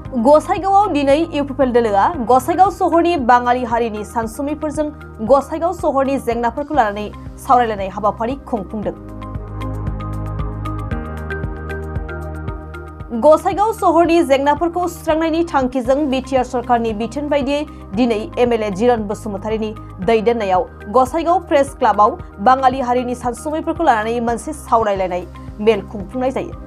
गसाइगावआव दिनै इउपिपिएल दोलोआ गसाइगाव सहरनि बाङालि हारिनि सानसुमैफोरजों गसाइगाव सहरनि जेंनाफोरखौ लानानै सावरायलायनाय हाबाफारि खुंफुंदों। गसाइगाव सहरनि जेंनाफोरखौ सुस्रांनायनि थांखिजों बिटिआर सरकारनि बिथोन बायदियै दिनै एमएलए जिरन बसुमतारीनि दैदेननायाव गसाइगाव प्रेस क्लाबाव बाङालि हारिनि सानसुमैफोरखौ लानानै मोनसे सावरायलायनाय मेल खुंफुंनाय जायो।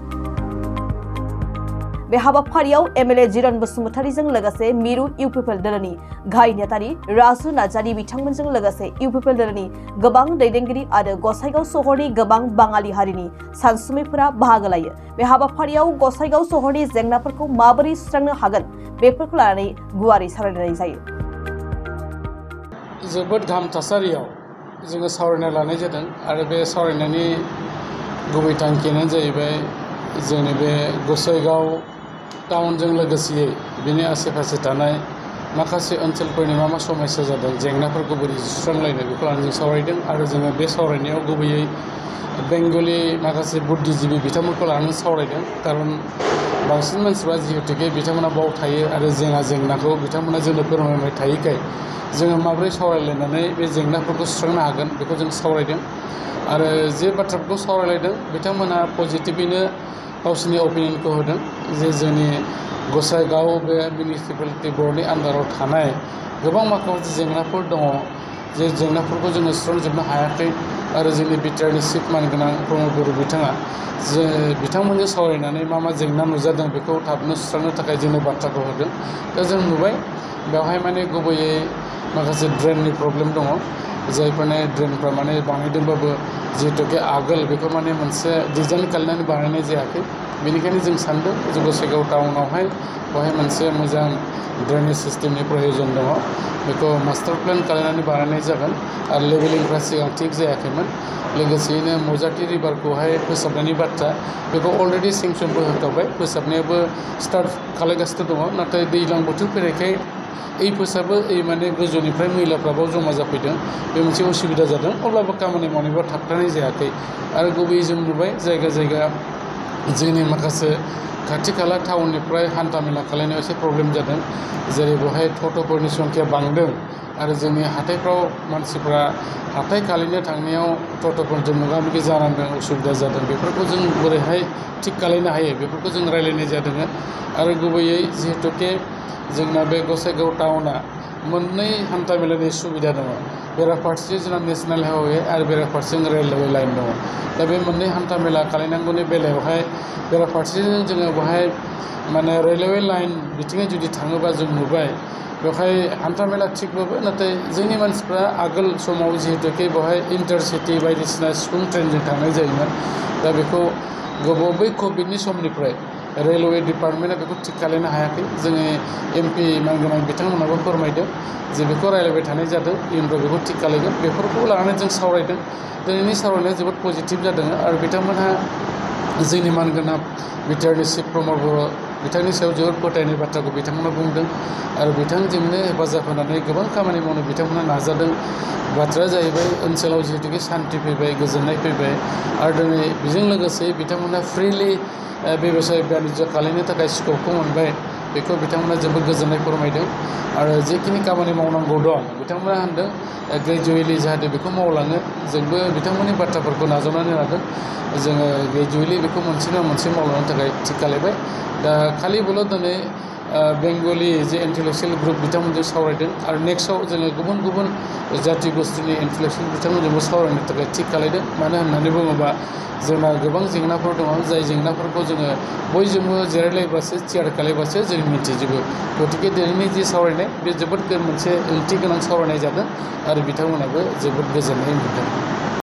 बे हाबाफारियाव एमएलए जिरन बसुमतारीजों लोगोसे मिरु इउपिपिएल दोलोनि गाहाय नेतारि राजु नार्जारि बिथांमोनजों लोगोसे इउपिपिएल दोलोनि गोबां दैदेनगिरि आरो गसाइगाव सहरनि गोबां बाङालि हारिनि सानसुमैफोरा बाहागो लायो। बे हाबाफारियाव गसाइगाव सहरनि जेंनाफोरखौ माबोरै सुस्रांनो हागोन बेफोरखौ लानानै गुवारै सावरायनाय जायो। जोबोद गाहाम थासारियाव जोङो सावरायना लानाय जादों आरो बे सावरायनायनि गुबै थांखियानो जाहैबाय जोंनि बे गसाइगाव टाउनजों लोगोसेयै बिनि आसे पासे थानाय माखासे ओनसोलफोरनि मा समस्या जादों जेंनाफोरखौ बोरै सुस्रांलायनो बेखौ लानानै जों सावरायदों आरो जोङो बे सावरायनायाव गुबैयै बेंगलि माखासे बुद्धिजीबि बिथांमोनखौ लानानै सावरायदों। खारन बांसिन मानसिफ्रा जिहेतुके बिथांमोना बाव थायो आरो जेंनाखौ बिथांमोना जोंनो फोरमायबाय थायैखाय जोङो माबोरै सावरायलायनानै बे जेंनाफोरखौ सुस्रांनो हागोन बेखौ जों सावरायदों आरो जे बाथ्राफोरखौ सावरायलायदों बिथांमोना पजिटिभैनो गावसोरनि अपिनियनखौ होदों जे जोंनि गसाइगाव बे मिउनिसिपालिटि बर्डनि आन्डाराव थानाय गोबां माखासे जेंनाफोर दङ जे जेंनाफोरखौ जोङो सुस्रांजोबनो हायाखै आरो जोंनि बिटिआरनि चिफ मानगोनां प्रमद बर' बिथाङा जे बिथांमोनजों सावरायनानै मा जेंना नुजादों बेखौ थाबनो सुस्रांनो थाखाय जोंनो बाथ्राखौ होदों। दा जों नुबाय बेवहाय माने गुबैयै माखासे ड्रेननि प्रब्लेम दङ जायफोरनि ड्रेनफ्रा माने बानायदोंबाबो जिहेतुके आगोल बेखौ माने मोनसे डिजाइन खालामनानै बानायनाय जायाखै। बेनिखायनो जों सानदों जे गसाइगाव टाउनावहाय बेवहाय मोनसे मोजां ड्रेनेज सिस्टेमनि प्रयजन दङ बेखौ मास्टार प्लेन खालामनानै बानायनाय जागोन आरो लेभेलिंफ्रा सिगां थिग जायाखैमोन। लोगोसेयैनो मजाथि रिभारखौहाय फोसाबनायनि बाथ्रा बेखौ अलरेडि सेंसनबो होखाबाय फोसाबनायाबो स्टार्ट खालामगासिनो दङ नाथाय दैज्लां बोथोर फैनायखाय फोसाबो माने गोजौनिफ्राय मैलाफ्राबाव जमा जाफैदों बे मोनसे उसुबिदा जादों अब्लाबो खामानि मावनायबा थाबथानाय जायाखै आरो गुबैयै जों नुबाय जायगा जायगा जोंनि माखासे खाथि खाला टाउननिफ्राय हान्था मेला खालामनायाव एसे प्रब्लेम जादों जेरै बेवहाय ट'ट'फोरनि संख्या बांदों आरो जोंनि हाथायफ्राव मानसिफ्रा हाथाय खालामनो थांनायाव ट'ट'फोरजों मोगा मोगि जानांदों उसुबिदा जादों बेफोरखौ जों बोरैहाय थिग खालामनो हायो बेफोरखौ जों रायलायनाय जादों आरो गुबैयै जिहेतुके जोंना बे गसाइगाव टाउना मोननै हान्था मेलानि सुबिदा दङ बेराफारसे जोंना नेशनेल हाइवे आरो बेराफारसेजों रेलवे लाइन दङ। दा बे मोननै हान्था मेला खालामनांगौनि बेलायावहाय बेराफारसेजों जोङो बेवहाय माने रेलवे लाइन बिथिङै जुदि थाङोबा जों नुबाय बेवहाय हान्था मेला थिगबाबो नाथाय जोंनि मानसिफ्रा आगोल समाव जिहेतुके बेवहाय इन्टारसिटि बायदिसिना स्कुल ट्रेनजों थांनाय जायोमोन। दा बेखौ गोबाव बै कभिडनि समनिफ्राय रेलवे डिपार्टमेन्टआ बेखौ थिग खालामनो हायाखै। जोङो एमपि मानगोनां बिथांमोनाबो फोरमायदों जे बेखौ रायलायबाय थानाय जादों इयुनफ्राव बेखौ थिग खालामगोन बेफोरखौ लानानै जों सावरायदों। दिनैनि सावरायनाया जोबोद पजिटिभ जादों आरो बिथांमोनहा जोंनि मानगोनां बिटिआरनि चिफ प्रमद बर' बिथांनि सायाव जोबोद फोथायनाय बाथ्राखौ बिथांमोना बुंदों आरो बिथांजोंनो हेफाजाब होनानै गोबां खामानि मावनो बिथांमोना नाजादों। बाथ्राया जाहैबाय ओनसोलाव जिहेतुके सान्थि फैबाय गोजोननाय फैबाय आरो दिनै बेजों लोगोसे बिथांमोना फ्रिलि बेबसाय बानिज्य खालामनो थाखाय स्कपखौ मोनबाय बेखौ बिथांमोना जोबोद गोजोननाय फोरमायदों आरो जेखिनि खामानि मावनांगौ दं बिथांमोना होनदों ग्रेजुवेलि जाहाथे बेखौ मावलाङो जोंबो बिथांमोननि बाथ्राफोरखौ नाजावनानै लादों जोङो ग्रेजुवेलि बेखौ मोनसे नङा मोनसे मावलांनो थाखाय थिग खालामबाय। दा खालिबोल' दिनै बेंगलि जे इन्टेलेक्सुयेल ग्रुप बिथांमोनजों सावरायदों आरो नेक्स्टआव जोङो गुबुन गुबुन जाथि गोष्ठीनि इन्टेलेक्सुयेल बिथांमोनजोंबो सावरायनो थाखाय थिग खालामदों। मानो होननानै बुङोबा जोंना गोबां जेंनाफोर दङ जाय जेंनाफोरखौ जोङो बयजोंबो जिरायलायबासो थियार खालामबासो जों मिन्थिजोबो। गतिके दिनैनि जि सावरायनाय बे जोबोद मोनसे ओंथि गोनां सावरायनाय जादों आरो बिथांमोनाबो जोबोद गोजोननाय मोनदों।